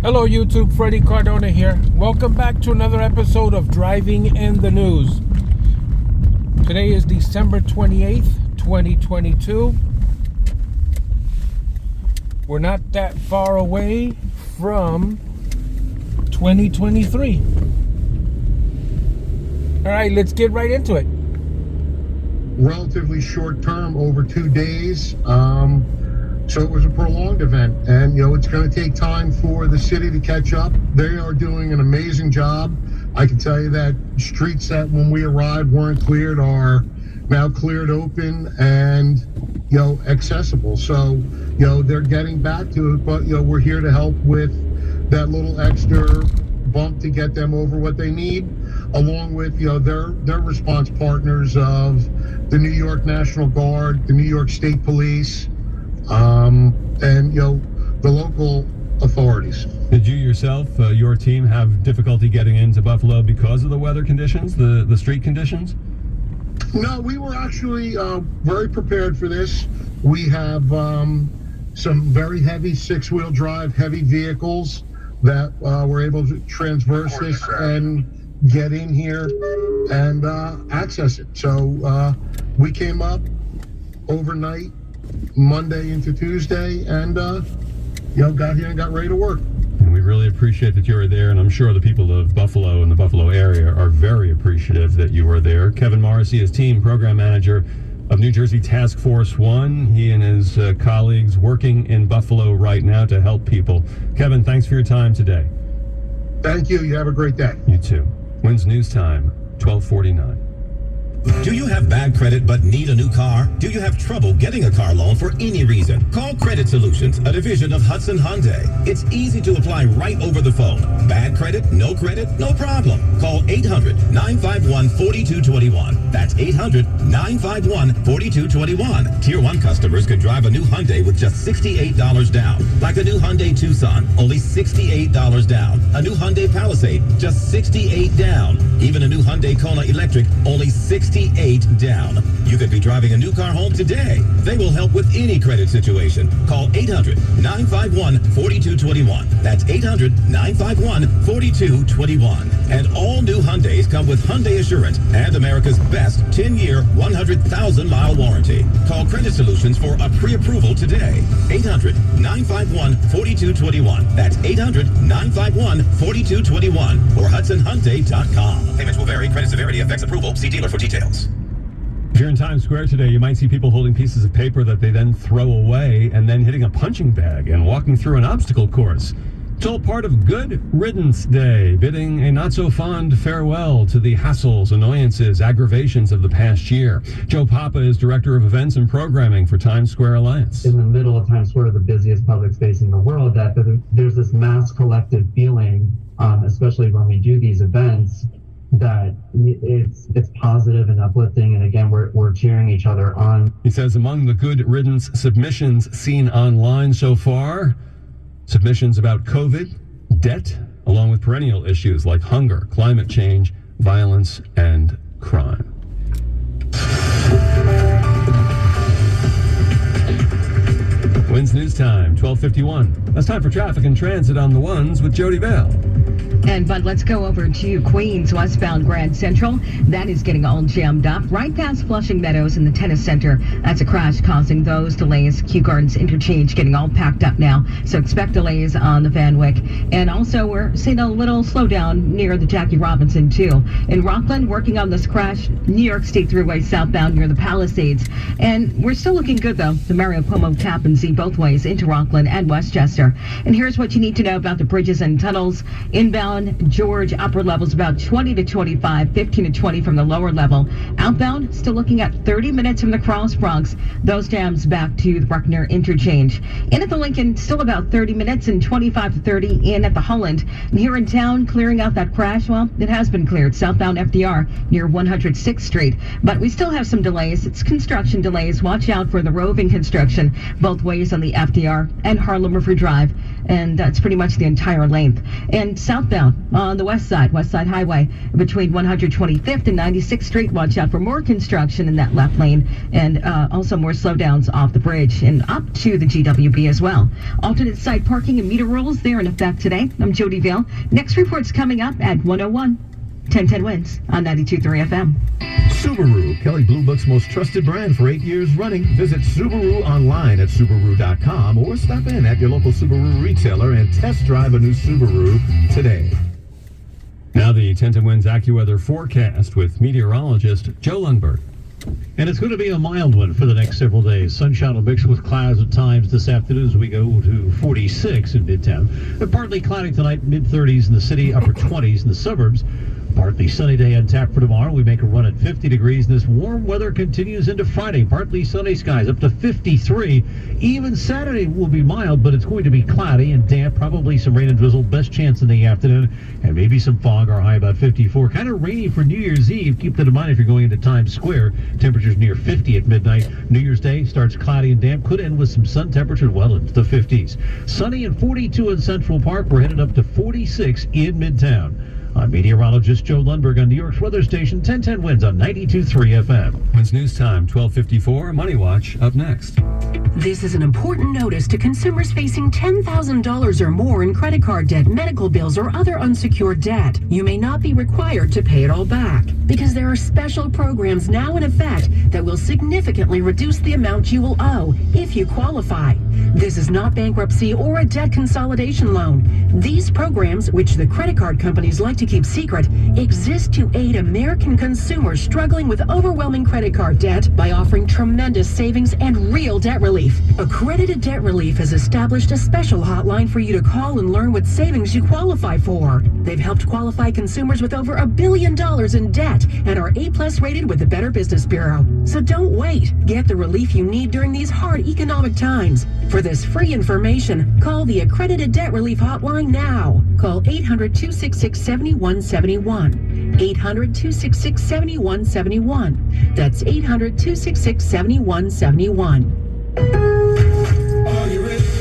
Hello YouTube, Freddie Cardona here. Welcome back to another episode of Driving in the News. Today is December 28th, 2022. We're not that far away from 2023. Alright, let's get right into it. Relatively short term, over 2 days. So it was a prolonged event, and it's going to take time for the city to catch up. They are doing an amazing job. I can tell you that streets that when we arrived weren't cleared are now cleared, open, and accessible. So they're getting back to it, but we're here to help with that little extra bump to get them over what they need, along with their response partners of the New York National Guard, the New York State Police, and the local authorities. Did you yourself, your team, have difficulty getting into Buffalo because of the weather conditions, the street conditions? No, we were actually very prepared for this. We have some very heavy six-wheel drive, heavy vehicles that were able to transverse this and get in here and access it. So we came up overnight, Monday into Tuesday, and got here and got ready to work. And we really appreciate that you were there, and I'm sure the people of Buffalo and the Buffalo area are very appreciative that you were there. Kevin Morrissey is team program manager of New Jersey Task Force 1. He and his colleagues working in Buffalo right now to help people. Kevin, thanks for your time today. Thank you. You have a great day. You too. Wins News Time, 12:49. Do you have bad credit but need a new car? Do you have trouble getting a car loan for any reason? Call Credit Solutions, a division of Hudson Hyundai. It's easy to apply right over the phone. Bad credit, no problem. Call 800-951-4221. That's 800-951-4221. Tier 1 customers could drive a new Hyundai with just $68 down. Like a new Hyundai Tucson, only $68 down. A new Hyundai Palisade, just $68 down. Even a new Hyundai Kona Electric, only $68 down. You could be driving a new car home today. They will help with any credit situation. Call 800-951-4221. That's 800-951-4221. And all new Hyundais come with Hyundai Assurance and America's best 10-year, 100,000-mile warranty. Call Credit Solutions for a pre-approval today. 800-951-4221. That's 800-951-4221 or HudsonHyundai.com. Payments will vary. Credit severity affects approval. See dealer for details. If you're in Times Square today, you might see people holding pieces of paper that they then throw away and then hitting a punching bag and walking through an obstacle course. It's all part of Good Riddance Day, bidding a not-so-fond farewell to the hassles, annoyances, aggravations of the past year. Joe Papa is Director of Events and Programming for Times Square Alliance. In the middle of Times Square, the busiest public space in the world, that there's this mass collective feeling, especially when we do these events, that it's positive and uplifting, and again we're cheering each other on. He says among the Good Riddance submissions seen online so far, submissions about COVID, debt, along with perennial issues like hunger, climate change, violence, and crime. Wins News Time, 12:51. That's time for traffic and transit on the ones with Jody Bell. But let's go over to Queens, westbound Grand Central. That is getting all jammed up right past Flushing Meadows in the Tennis Center. That's a crash causing those delays. Kew Gardens Interchange getting all packed up now. So expect delays on the Van Wyck. And also we're seeing a little slowdown near the Jackie Robinson too. In Rockland, working on this crash, New York State Thruway southbound near the Palisades. And we're still looking good though. The Mario Cuomo Tappan Zee both ways into Rockland and Westchester. And here's what you need to know about the bridges and tunnels. Inbound George, upper levels about 20 to 25, 15 to 20 from the lower level. Outbound, still looking at 30 minutes from the Cross Bronx. Those jams back to the Bruckner Interchange. In at the Lincoln, still about 30 minutes and 25 to 30 in at the Holland. And here in town, clearing out that crash, well, it has been cleared. Southbound FDR near 106th Street. But we still have some delays. It's construction delays. Watch out for the roving construction both ways on the FDR and Harlem River Drive. and that's pretty much the entire length. And southbound on the West Side Highway, between 125th and 96th Street, watch out for more construction in that left lane, and also more slowdowns off the bridge and up to the GWB as well. Alternate side parking and meter rules, they're in effect today. I'm Jody Vale. Next report's coming up at 101. 1010 Wins on 92.3 FM. Subaru, Kelley Blue Book's most trusted brand for 8 years running. Visit Subaru online at Subaru.com or stop in at your local Subaru retailer and test drive a new Subaru today. Now the 1010 Wins AccuWeather forecast with meteorologist Joe Lundberg. And it's going to be a mild one for the next several days. Sunshine will mix with clouds at times this afternoon as we go to 46 in Midtown. And partly cloudy tonight, mid-30s in the city, upper 20s in the suburbs. Partly sunny day on tap for tomorrow. We make a run at 50 degrees. This warm weather continues into Friday. Partly sunny skies up to 53. Even Saturday will be mild, but it's going to be cloudy and damp. Probably some rain and drizzle. Best chance in the afternoon. And maybe some fog. Our high about 54. Kind of rainy for New Year's Eve. Keep that in mind if you're going into Times Square. Temperatures near 50 at midnight. New Year's Day starts cloudy and damp. Could end with some sun. Temperatures well into the 50s. Sunny and 42 in Central Park. We're headed up to 46 in Midtown. I'm meteorologist Joe Lundberg on New York's weather station 1010 Wins on 92.3 FM. Wins News Time, 12:54. Money Watch up next. This is an important notice to consumers facing $10,000 or more in credit card debt, medical bills, or other unsecured debt. You may not be required to pay it all back because there are special programs now in effect that will significantly reduce the amount you will owe if you qualify. This is not bankruptcy or a debt consolidation loan. These programs, which the credit card companies like to keep secret, exist to aid American consumers struggling with overwhelming credit card debt by offering tremendous savings and real debt relief. Accredited Debt Relief has established a special hotline for you to call and learn what savings you qualify for. They've helped qualify consumers with over $1 billion in debt and are A+ rated with the Better Business Bureau. So don't wait. Get the relief you need during these hard economic times. For this free information, call the Accredited Debt Relief Hotline now. Call 800-266-7171. 800-266-7171. That's 800-266-7171.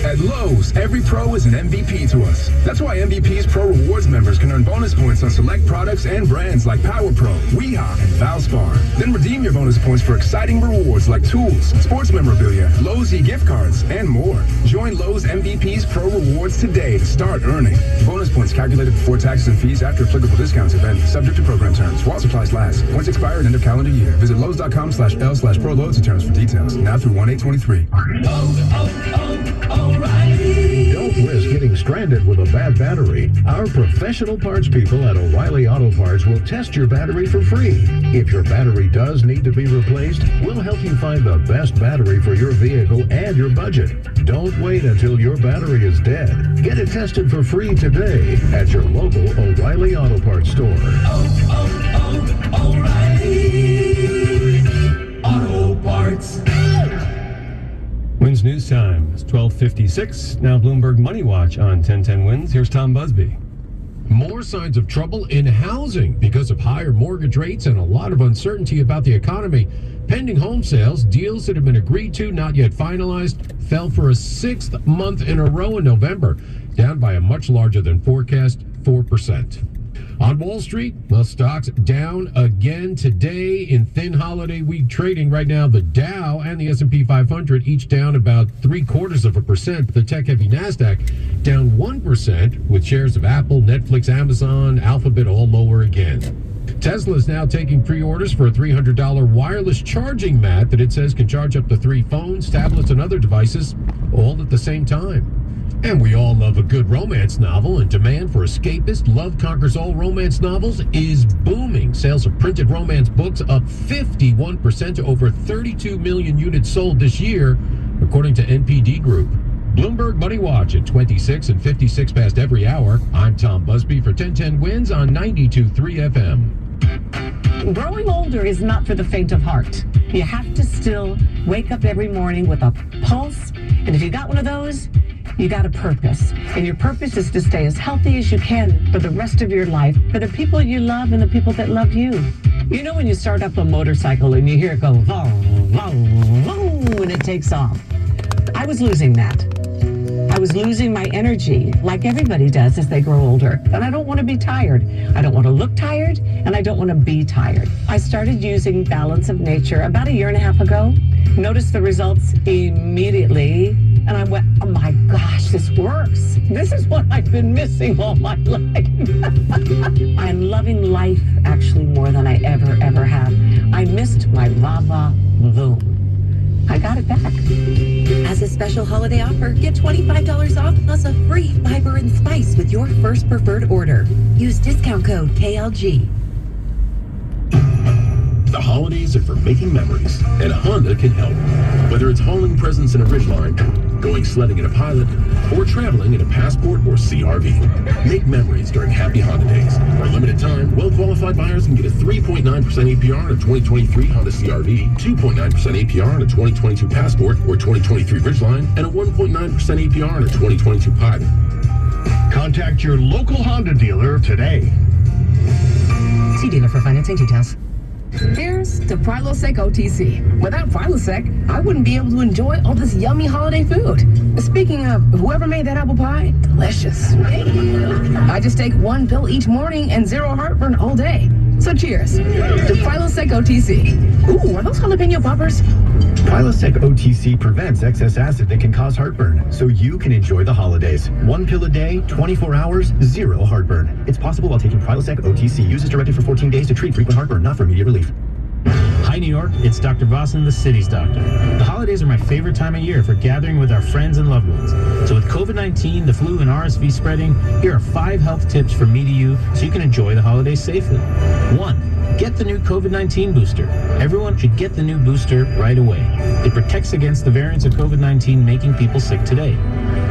At Lowe's, every pro is an MVP to us. That's why MVP's Pro Rewards members can earn bonus points on select products and brands like Power Pro, Weehaw, and Valspar. Then redeem your bonus points for exciting rewards like tools, sports memorabilia, Lowe's e-gift cards, and more. Join Lowe's MVP's Pro Rewards today to start earning. Bonus points calculated before taxes and fees after applicable discounts event, subject to program terms, while supplies last. Points expire at end of calendar year. Visit Lowes.com/L/ProLoads for terms for details. Now through 1/8/23. Don't risk getting stranded with a bad battery. Our professional parts people at O'Reilly Auto Parts will test your battery for free. If your battery does need to be replaced, we'll help you find the best battery for your vehicle and your budget. Don't wait until your battery is dead. Get it tested for free today at your local O'Reilly Auto Parts store. O'Reilly Auto Parts. Wins News Time. It's 12:56. Now Bloomberg Money Watch on 1010 Wins. Here's Tom Busby. More signs of trouble in housing because of higher mortgage rates and a lot of uncertainty about the economy. Pending home sales, deals that have been agreed to, not yet finalized, fell for a 6th month in a row in November, down by a much larger than forecast 4%. On Wall Street, well, stocks down again today in thin holiday week trading. Right now, the Dow and the S&P 500 each down about 0.75%. The tech-heavy Nasdaq down 1%, with shares of Apple, Netflix, Amazon, Alphabet all lower again. Tesla is now taking pre-orders for a $300 wireless charging mat that it says can charge up to 3 phones, tablets, and other devices all at the same time. And we all love a good romance novel, and demand for escapist, love conquers all romance novels is booming. Sales of printed romance books up 51% to over 32 million units sold this year, according to NPD Group. Bloomberg Money Watch at 26 and 56 past every hour. I'm Tom Busby for 1010 Wins on 92.3 FM. Growing older is not for the faint of heart. You have to still wake up every morning with a pulse, and if you got one of those, you got a purpose, and your purpose is to stay as healthy as you can for the rest of your life, for the people you love and the people that love you. You know when you start up a motorcycle and you hear it go, vroom, vroom, vroom, when it takes off. I was losing that. I was losing my energy like everybody does as they grow older. And I don't want to be tired. I don't want to look tired, and I don't want to be tired. I started using Balance of Nature about 1.5 years ago. Noticed the results immediately, and I went, oh my gosh, this works. This is what I've been missing all my life. I'm loving life actually more than I ever have. I missed my lava loom. I got it back. As a special holiday offer, get $25 off plus a free fiber and spice with your first preferred order. Use discount code KLG. The holidays are for making memories, and Honda can help. Whether it's hauling presents in a Ridgeline, going sledding in a Pilot, or traveling in a Passport or CRV. Make memories during Happy Honda Days. For a limited time, well-qualified buyers can get a 3.9% APR on a 2023 Honda CRV, 2.9% APR on a 2022 Passport or 2023 Ridgeline, and a 1.9% APR on a 2022 Pilot. Contact your local Honda dealer today. See dealer for financing details. Here's to Prilosec OTC. Without Prilosec, I wouldn't be able to enjoy all this yummy holiday food. Speaking of, whoever made that apple pie, delicious. I just take one pill each morning and zero heartburn all day. So cheers to Prilosec OTC. Ooh, are those jalapeno poppers? Prilosec OTC prevents excess acid that can cause heartburn, so you can enjoy the holidays. One pill a day, 24 hours, zero heartburn. It's possible while taking Prilosec OTC. Use as directed for 14 days to treat frequent heartburn, not for immediate relief. Hi, New York. It's Dr. Vossen, the city's doctor. The holidays are my favorite time of year for gathering with our friends and loved ones. So with COVID-19, the flu, and RSV spreading, here are 5 health tips from me to you so you can enjoy the holidays safely. 1. Get the new COVID-19 booster. Everyone should get the new booster right away. It protects against the variants of COVID-19 making people sick today.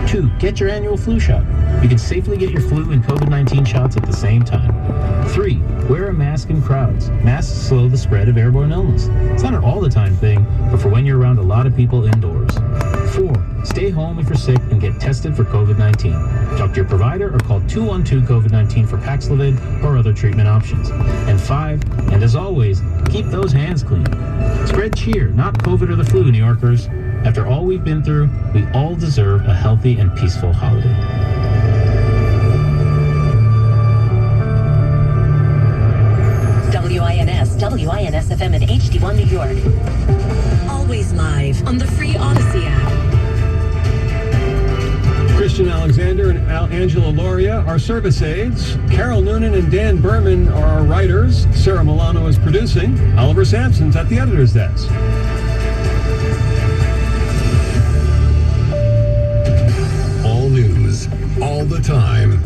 2. Get your annual flu shot. You can safely get your flu and COVID-19 shots at the same time. 3. Wear a mask in crowds. Masks slow the spread of airborne illness. It's not an all-the-time thing, but for when you're around a lot of people indoors. 4. Stay home if you're sick and get tested for COVID-19. Talk to your provider or call 212-COVID-19 for Paxlovid or other treatment options. And 5, and as always, keep those hands clean. Spread cheer, not COVID or the flu, New Yorkers. After all we've been through, we all deserve a healthy and peaceful holiday. WINS FM and HD1 New York. Always live on the free Odyssey app. Christian Alexander and Angela Loria are service aides. Carol Noonan and Dan Berman are our writers. Sarah Milano is producing. Oliver Sampson's at the editor's desk. All news, all the time.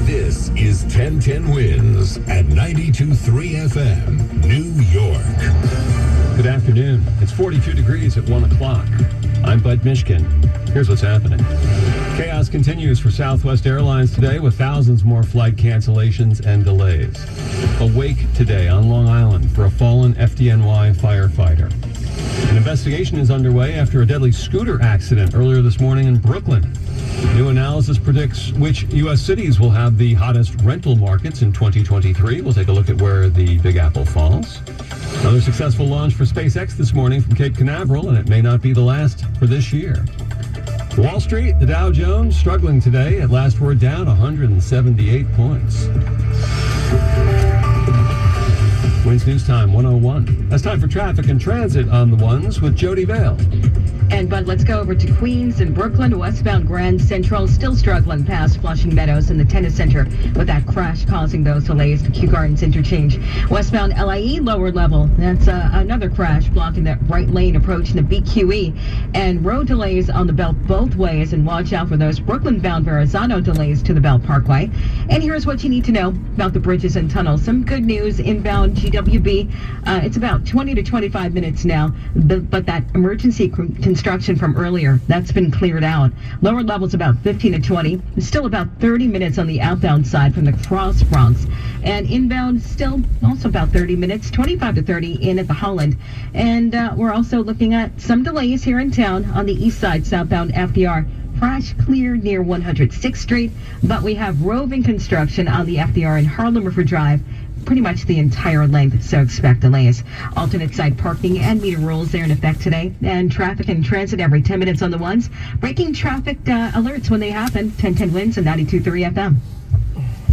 This is 1010 Wins at 92.3 FM, New York. Good afternoon. It's 42 degrees at 1 o'clock. I'm Bud Mishkin. Here's what's happening. Chaos continues for Southwest Airlines today with thousands more flight cancellations and delays. A wake today on Long Island for a fallen FDNY firefighter. An investigation is underway after a deadly scooter accident earlier this morning in Brooklyn. New analysis predicts which U.S. cities will have the hottest rental markets in 2023. We'll take a look at where the Big Apple falls. Another successful launch for SpaceX this morning from Cape Canaveral, and it may not be the last for this year. Wall Street, the Dow Jones, struggling today. At last we're down 178 points. Wins News Time 101. That's time for traffic and transit on the ones with Jody Vale. And Bud, let's go over to Queens and Brooklyn. Westbound Grand Central still struggling past Flushing Meadows in the Tennis Center with that crash causing those delays to Kew Gardens interchange. Westbound LIE lower level. That's another crash blocking that right lane approaching the BQE. And road delays on the Belt both ways. And watch out for those Brooklyn-bound Verrazano delays to the Belt Parkway. And here's what you need to know about the bridges and tunnels. Some good news inbound GWB. It's about 20 to 25 minutes now. But that emergency construction from earlier, that's been cleared out. Lower levels about 15 to 20. Still about 30 minutes on the outbound side from the Cross Bronx. And inbound still also about 30 minutes, 25 to 30 in at the Holland. And we're also looking at some delays here in town on the east side, southbound FDR. Crash clear near 106th Street, but we have roving construction on the FDR in Harlem River Drive. pretty much the entire length, so expect delays. Alternate side parking and meter rules there in effect today. And traffic and transit every 10 minutes on the ones. Breaking traffic alerts when they happen. 1010 wins and 92.3 FM.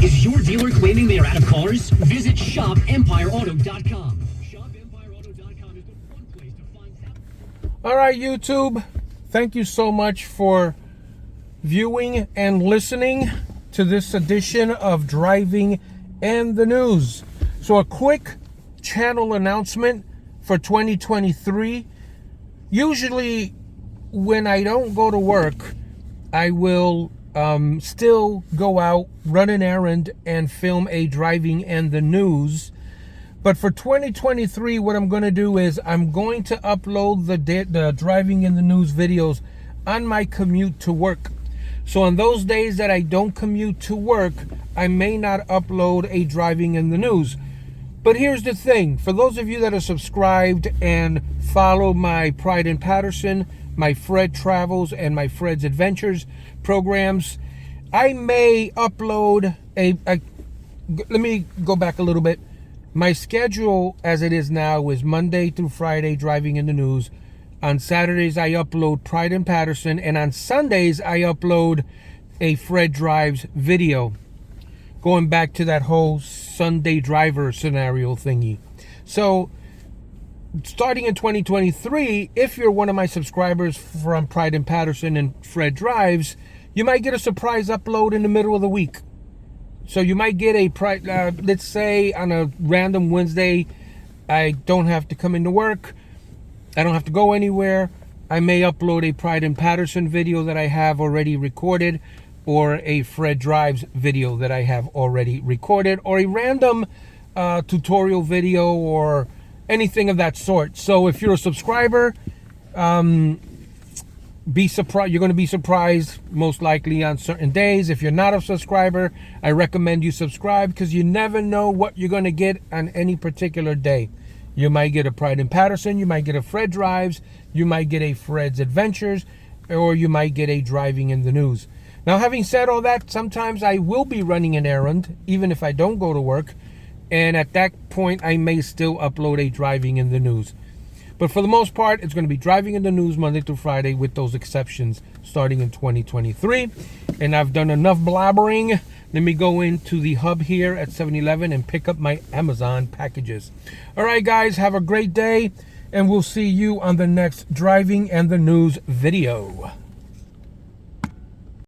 Is your dealer claiming they are out of cars? Visit shopempireauto.com. Shopempireauto.com is the one place to find out. All right, YouTube. Thank you so much for viewing and listening to this edition of Driving and the News. So a quick channel announcement for 2023. Usually when I don't go to work, I will still go out, run an errand, and film a Driving and the News. But for 2023, what I'm going to do is I'm going to upload the Driving and the News videos on my commute to work. So on those days that I don't commute to work, I may not upload a Driving in the News. But here's the thing. For those of you that are subscribed and follow my Pride in Patterson, my Fred Travels, and my Fred's Adventures programs, I may upload let me go back a little bit. My schedule as it is now is Monday through Friday, Driving in the News. On Saturdays, I upload Pride in Patterson. And on Sundays, I upload a Fred Drives video. Going back to that whole Sunday driver scenario thingy. So, starting in 2023, if you're one of my subscribers from Pride in Patterson and Fred Drives, you might get a surprise upload in the middle of the week. So you might get a Pride, let's say on a random Wednesday, I don't have to come into work. I don't have to go anywhere. I may upload a Pride in Patterson video that I have already recorded, or a Fred Drives video that I have already recorded, or a random tutorial video or anything of that sort. So if you're a subscriber, be surprised. You're going to be surprised most likely on certain days. If you're not a subscriber, I recommend you subscribe, because you never know what you're going to get on any particular day. You might get a Pride in Patterson, you might get a Fred Drives, you might get a Fred's Adventures, or you might get a Driving in the News. Now, having said all that, sometimes I will be running an errand, even if I don't go to work, and at that point, I may still upload a Driving in the News. But for the most part, it's going to be Driving in the News Monday through Friday, with those exceptions starting in 2023. And I've done enough blabbering. Let me go into the hub here at 7-Eleven and pick up my Amazon packages. All right, guys, have a great day, and we'll see you on the next Driving and the News video.